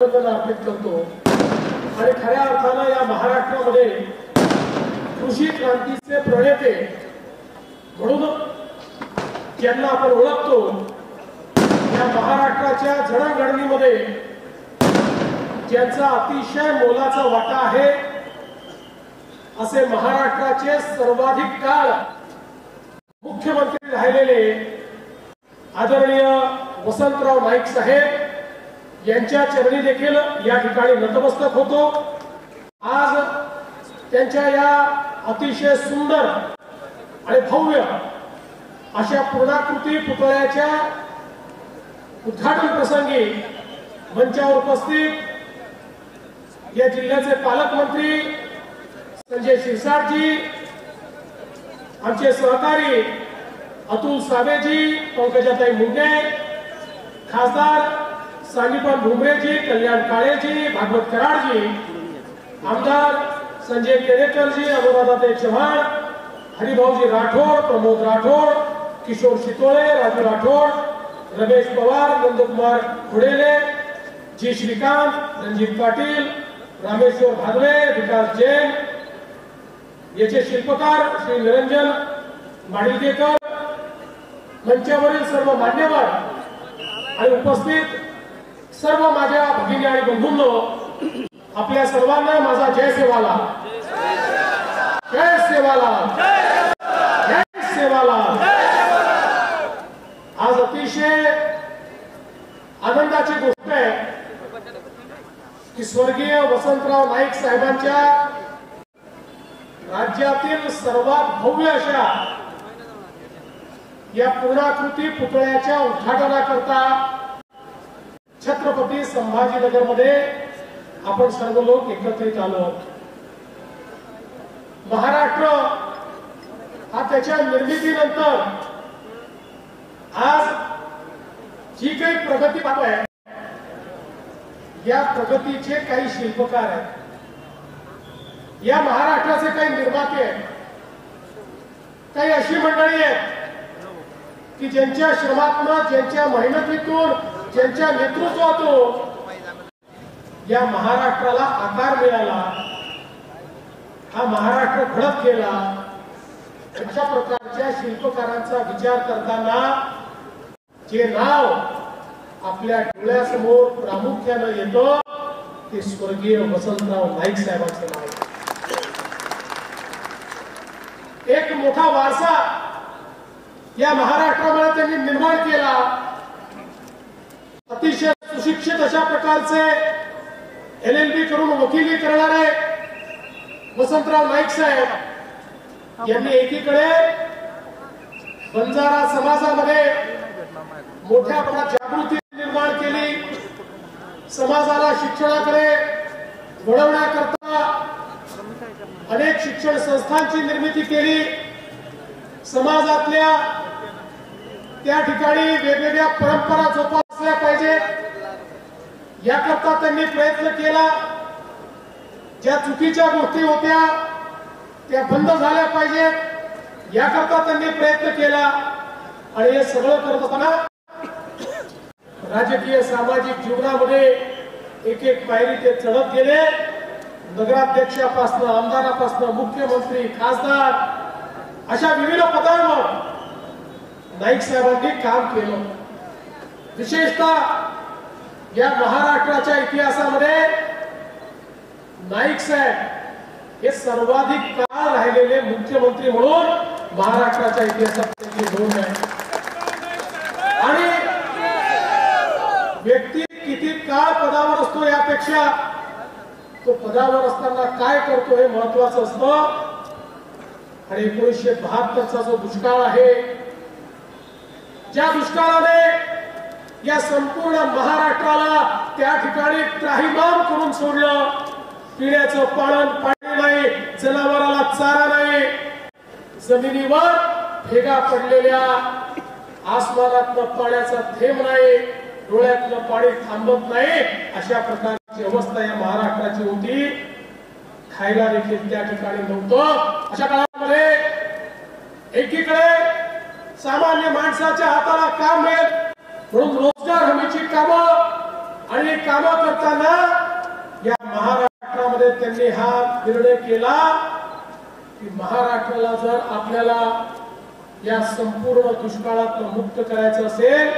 अर्पित करतो आणि खऱ्या अर्थाने या महाराष्ट्रामध्ये कृषी क्रांतीचे प्रणेते म्हणून ज्यांना आपण ओळखतो, या महाराष्ट्राच्या जडणघडणीमध्ये ज्यांचा अतिशय मोलाचा वाटा आहे, असे महाराष्ट्राचे सर्वाधिक काळ मुख्यमंत्री राहिलेले आदरणीय वसंतराव नाईक साहेब यांच्या चरणी देखील या ठिकाणी नतमस्तक होतो। आज त्यांच्या या अतिशय सुंदर आणि भव्य अशा पूर्णाकृती पुतळ्याच्या उद्घाटन प्रसंगी मंचावर उपस्थित या जिल्ह्याचे पालकमंत्री संजय शिरसाटजी, आमचे सहकारी अतुल सावेजी, पंकजाताई मुंडे, खासदार सानिपन भुमरेजी, कल्याण काळेजी, भागवत कराडजी, आमदार संजय केळेकरजी, अनुराधाताई चव्हाण, हरिभाऊजी राठोड, प्रमोद राठोड, किशोर शितोळे, राजू राठोड, रमेश पवार, नंदकुमार घोडेले, जी श्रीकांत, रणजित पाटील, रामेश्वर भादवे, विकास जैन, याचे शिल्पकार श्री निरंजन माडिलकेकर, मंचावरील सर्व मान्यवर आणि उपस्थित सर्व माझ्या भगिनी आणि बंधूंनो, आपल्या सर्वांना माझा जय सेवालाल, जय सेवालाल, जय सेवालाल। आज अतिशय आनंदाची गोष्ट आहे की स्वर्गीय वसंतराव नाईक साहेबांच्या राज्यातील सर्वात भव्य अशा या पूर्णाकृती पुतळ्याच्या उद्घाटनाकरता छत्रपती संभाजीनगर मध्ये आपण सर्व लोक एकत्रित आलो आहोत। महाराष्ट्र हा त्याच्या निर्मितीनंतर आज जी काही प्रगती पाहतोय, या प्रगतीचे काही शिल्पकार आहेत, या महाराष्ट्राचे काही निर्माते आहेत, काही अशी मंडळी आहेत की ज्यांच्या श्रमातून, ज्यांच्या मेहनतीतून, ज्यांच्या नेतृत्वातून या महाराष्ट्राला आकार मिळाला, हा महाराष्ट्र घडत गेला। अशा प्रकारच्या शिल्पकारांचा विचार करताना जे नाव आपल्या डोळ्यासमोर प्रामुख्याने येतं ते स्वर्गीय वसंतराव नाईक साहेबांचे नाव। एक मोठा वारसा या महाराष्ट्रामध्ये त्यांनी निर्माण केला। अतिशय सुशिक्षित अशा प्रकारचे LLB करून वकिली करणारे वसंतराव नाईक साहेब यांनी एकीकडे बंजारा समाजामध्ये मोठ्या प्रमाणात जागृती निर्माण केली, समाजाला शिक्षणाकडे वळवण्याकरता अनेक शिक्षण संस्थांची निर्मिती केली, समाजातल्या त्या ठिकाणी वेगवेगळ्या परंपरा जोपासल्या पाहिजेत याकरता त्यांनी प्रयत्न केला। ज्या चुकीच्या गोष्टी होत्या त्या बंद झाल्या पाहिजेत याकरता त्यांनी प्रयत्न केला। आणि हे सगळं करत असताना राजकीय सामाजिक जीवनामध्ये एक एक पायरी ते चढत गेले। नगराध्यक्षापासून, आमदारापासून, मुख्यमंत्री, खासदार अशा विविध पदांवर नाईक साहेबांनी काम केलं। विशेषतः या महाराष्ट्राच्या इतिहासामध्ये नाईक साहेब हे सर्वाधिक काळ राहिलेले मुख्यमंत्री म्हणून महाराष्ट्राच्या इतिहासात त्यांची नोंद आहे। आणि व्यक्ती किती काळ पदावर असतो यापेक्षा तो पदावर असताना काय करतो हे महत्वाचं असतं। आणि 1972चा जो दुष्काळ आहे, ज्या दुष्काळाने या संपूर्ण महाराष्ट्राला त्या ठिकाणी त्राहिमाम करून सोडलं, पिण्याचं पाणी नाही, जनावराला चारा नाही, जमिनीवर भेगा पडलेल्या, आसमानातलं पाण्याचा थेंब नाही, डोळ्यातलं पाणी थांबत नाही, अशा प्रकारची अवस्था या महाराष्ट्राची होती। खायला देखील त्या ठिकाणी नव्हतं। अशा काळामध्ये एकीकडे सामान्य माणसाच्या हाताला काम मिळेल म्हणून रोजगार हमीची कामं आणि कामं करताना या महाराष्ट्रामध्ये त्यांनी हा निर्णय केला की महाराष्ट्राला जर आपल्याला या संपूर्ण दुष्काळात मुक्त करायचं असेल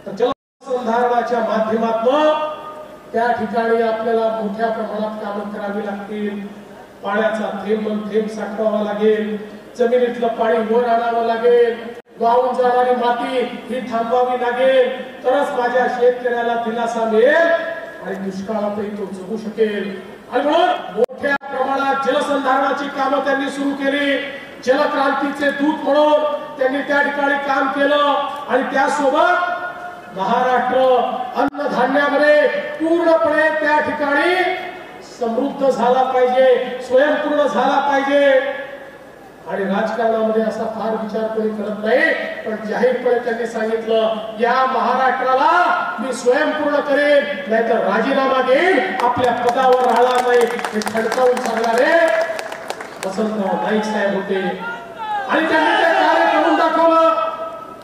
तर जलसंधारणाच्या माध्यमातून त्या ठिकाणी आपल्याला मोठ्या प्रमाणात कामं करावी लागतील. पाण्याचा थेंब साठवावा लागेल, जमिनीतलं पाणी वर आणावं लागेल, वाहून जाणारी माती ही थांबवावी लागेल, तरच माझ्या शेतकऱ्याला दिलासा मिळेल आणि दुष्काळातही तो जगू शकेल. आणि म्हणून मोठ्या प्रमाणात जलसंधारणाची कामं त्यांनी सुरू केली. जलक्रांतीचे दूत म्हणून त्यांनी त्या ठिकाणी काम केलं आणि त्यासोबत महाराष्ट्र अन्नधान्यामध्ये पूर्णपणे त्या ठिकाणी समृद्ध झाला पाहिजे, स्वयंपूर्ण झाला पाहिजे. आणि राजकारणामध्ये असा फार विचार कोणी करत नाही, पण जाहीरपणे त्यांनी सांगितलं या महाराष्ट्राला मी स्वयंपूर्ण करेन, नाहीतर राजीनामा देईन, आपल्या पदावर राहणार नाही. हे खडकावून सांगणारे वसंतराव नाईक साहेब होते आणि त्यांनी ते कार्य करून दाखवलं.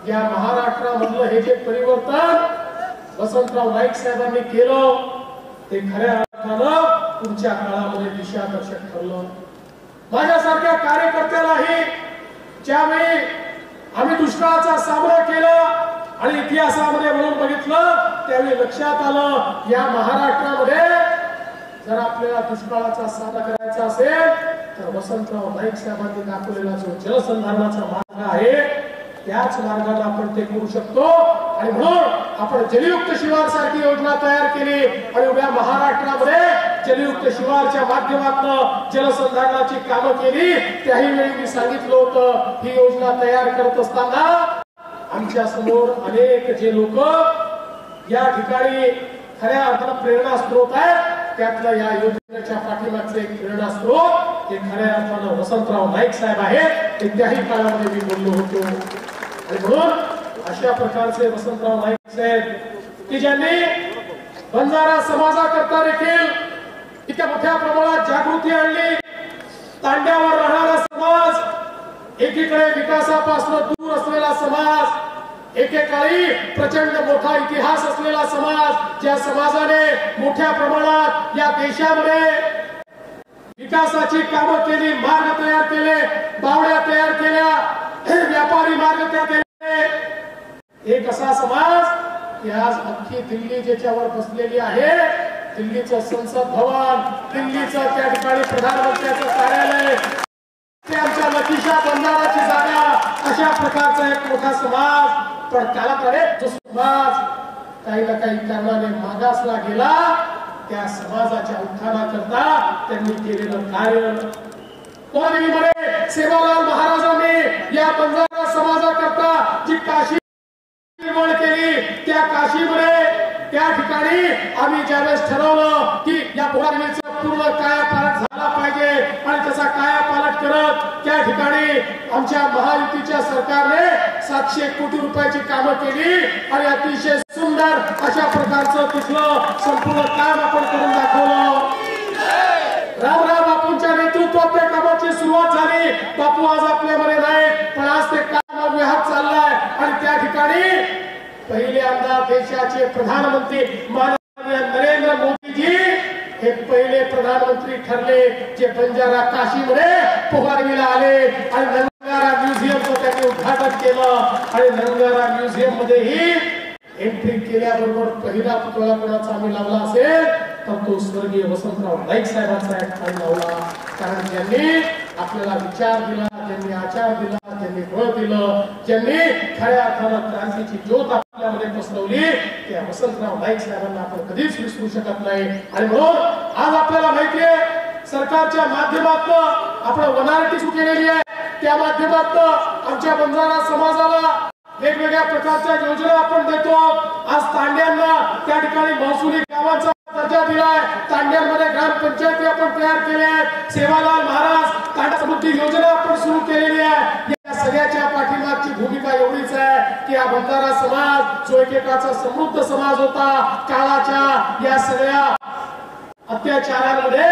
या महाराष्ट्रामधलं हे जे परिवर्तन वसंतराव नाईक साहेबांनी केलं ते खऱ्या अर्थानं पुढच्या काळामध्ये दिशादर्शक ठरलं. माझ्यासारख्या कार्यकर्त्यालाही ज्यावेळी आम्ही दुष्काळाचा सामना केला आणि इतिहासामध्ये म्हणून बघितलं त्यावेळी लक्षात आलं या महाराष्ट्रामध्ये जर आपल्याला दुष्काळाचा सामना करायचा असेल तर वसंतराव नाईक साहेबांनी दाखवलेला जो जलसंधारणाचा मार्ग आहे त्याच मार्गाने आपण ते करू शकतो. आणि म्हणून आपण जलयुक्त शिवार सारखी योजना तयार केली आणि उभ्या महाराष्ट्रामध्ये जलयुक्त शिवारच्या माध्यमातून जलसंधारणाची कामं केली. त्याही वेळी मी सांगितलं होतं ही योजना तयार करत असताना आमच्या समोर अनेक जे लोक या ठिकाणी खऱ्या अर्थानं प्रेरणा स्रोत आहेत त्यातलं या योजनेच्या पाठीमागचे एक प्रेरणा स्रोत हे खऱ्या अर्थानं वसंतराव नाईक साहेब आहेत. ते त्याही काळामध्ये मी बोललो होतो. आणि म्हणून अशा प्रकारचे वसंतराव नाईक साहेब की ज्यांनी बंजारा समाजाकरता देखील इतक्या मोठ्या प्रमाणात जागृती आणली. तांड्यावर राहणारा समाज, एकीकडे विकासापासून दूर असलेला समाज, एकेकाळी प्रचंड मोठा इतिहास असलेला समाज, ज्या समाजाने मोठ्या प्रमाणात या देशामध्ये विकासाची कामं केली, मार्ग तयार केले, बावड्या तयार केल्या, व्यापारी मार्ग तयार केले. एक असा समाज की आज अख्खी दिल्ली ज्याच्यावर बसलेली आहे, दिल्लीचं संसद भवन, दिल्लीचं त्या ठिकाणी प्रधानमंत्र्यांचं कार्यालय, ते आमच्या लतीशा बंजाराची जागा, अशा प्रकारचा एक मोठा समाज. पण कालांतराने जो समाज काही ना काही कारणाने मागासला गेला त्या समाजाच्या उत्थानाकरता त्यांनी केलेलं कार्य सेवालाल महाराजांनी या बंजारा समाजाकरता जी काशी निर्माण केली त्या काशीमध्ये त्या ठिकाणी आम्ही ज्यावेळेस ठरवलं की या पोरांचा पूर्ण कायापालट झाला पाहिजे आणि त्याचा कायापालट करत त्या ठिकाणी आमच्या महायुतीच्या सरकारने 700 कोटी रुपयाची कामं केली आणि अतिशय सुंदर अशा प्रकारचं तिथलं संपूर्ण काम आपण करून दाखवलं. रामराव बापूंच्या नेतृत्वात त्या कामाची सुरुवात झाली. बापू आज आपल्यामध्ये नाही, पण आज ते काम अव्याहत चाललंय आणि त्या ठिकाणी पहिले आमदार देशाचे प्रधानमंत्री माननीय नरेंद्र मोदीजी हे पहिले प्रधानमंत्री ठरले जे बंजारा काशीमध्ये पोहारवीला आले आणि नंगारा म्युझियमचं त्यांनी उद्घाटन केलं. आणि नंगारा म्युझियम मध्येही एंट्री केल्याबरोबर पहिला पुतळा कोणाचा आम्ही लावला असेल तर तो स्वर्गीय वसंतराव नाईक साहेबांचा या ठिकाणी लावला. कारण ज्यांनी आपल्याला विचार दिला, ज्यांनी आचार दिला, ज्यांनी बळ दिलं, ज्यांनी खऱ्या अर्थानं क्रांतीची ज्योत आपल्यामध्ये पसरवली त्या वसंतराव नाईक साहेबांना आपण कधीच विसरू शकत नाही. आणि म्हणून आज आपल्याला माहितीये सरकारच्या माध्यमातून आपण वनारटी सुरू केलेली आहे. त्या माध्यमातून आमच्या बंजारा समाजाला वेगवेगळ्या प्रकारच्या योजना आपण देतो. आज तांड्यांना त्या ठिकाणी महसुली गावांचा दर्जा दिलाय. तांड्यांमध्ये ग्रामपंचायती आपण तयार केल्या आहेत. सेवालाल महाराज तांडा समृद्धी योजना आपण सुरू केलेली आहे. या सगळ्याच्या पाठीमागची भूमिका एवढीच आहे की हा बंजारा समाज जो एकेकाचा समृद्ध समाज होता, काळाच्या या सगळ्या अत्याचारांमध्ये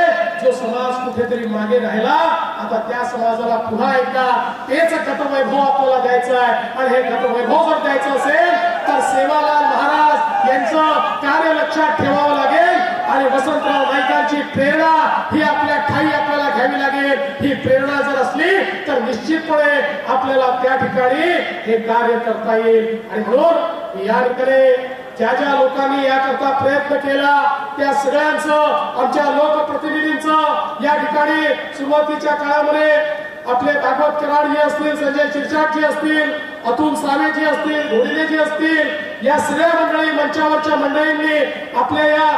जो समाज कुठेतरी मागे राहिला, आता त्या समाजाला पुन्हा एकदा तेच गतवैभव आपल्याला द्यायचं आहे. आणि हे गतवैभव जर द्यायचं असेल तर तर सेवालाल महाराज यांचं कार्य लक्षात ठेवावं लागेल आणि वसंतराव नाईकांची प्रेरणा ही आपल्या ठाई आपल्याला घ्यावी लागेल। ही प्रेरणा जर असली तर निश्चितपणे आपल्याला त्या ठिकाणी हे कार्य करता येईल। आणि म्हणून या ठिकाणी ज्या लोकांनी याकरता प्रयत्न केला त्या सगळ्यांचं आमच्या लोकप्रतिनिधींचं या ठिकाणी सुरुवातीच्या काळामध्ये आपले भागवत कराडजी असतील, संजय शिरसाटजी असतील, अतुल सावेजी असतील, घोडिलेजी असतील, या सगळ्या मंडळी मंचावरच्या मंडळींनी आपल्या या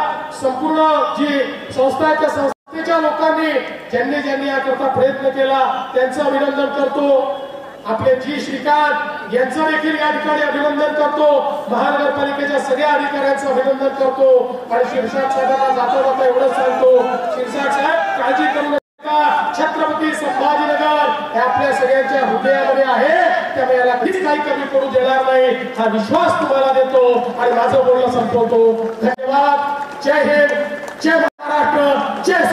संपूर्ण जी संस्था आहे त्या संस्थेच्या लोकांनी ज्यांनी याकरता प्रयत्न केला त्यांचं अभिनंदन करतो। आपले जी श्रीकांत यांचं देखील या ठिकाणी अभिनंदन करतो। महानगरपालिकेच्या सगळ्या अधिकाऱ्यांचं अभिनंदन करतो। आणि शिरसाट साहेबांना जाता एवढंच सांगतो, शिरसाट साहेब काळजी करू नका, छत्रपती संभाजीनगर हे आपल्या सगळ्यांच्या हृदयामध्ये आहे, त्यामुळे याला कधीच काही कमी पडू देणार नाही हा विश्वास तुम्हाला देतो आणि माझं बोलणं संपवतो। धन्यवाद। जय हिंद, जय महाराष्ट्र, जय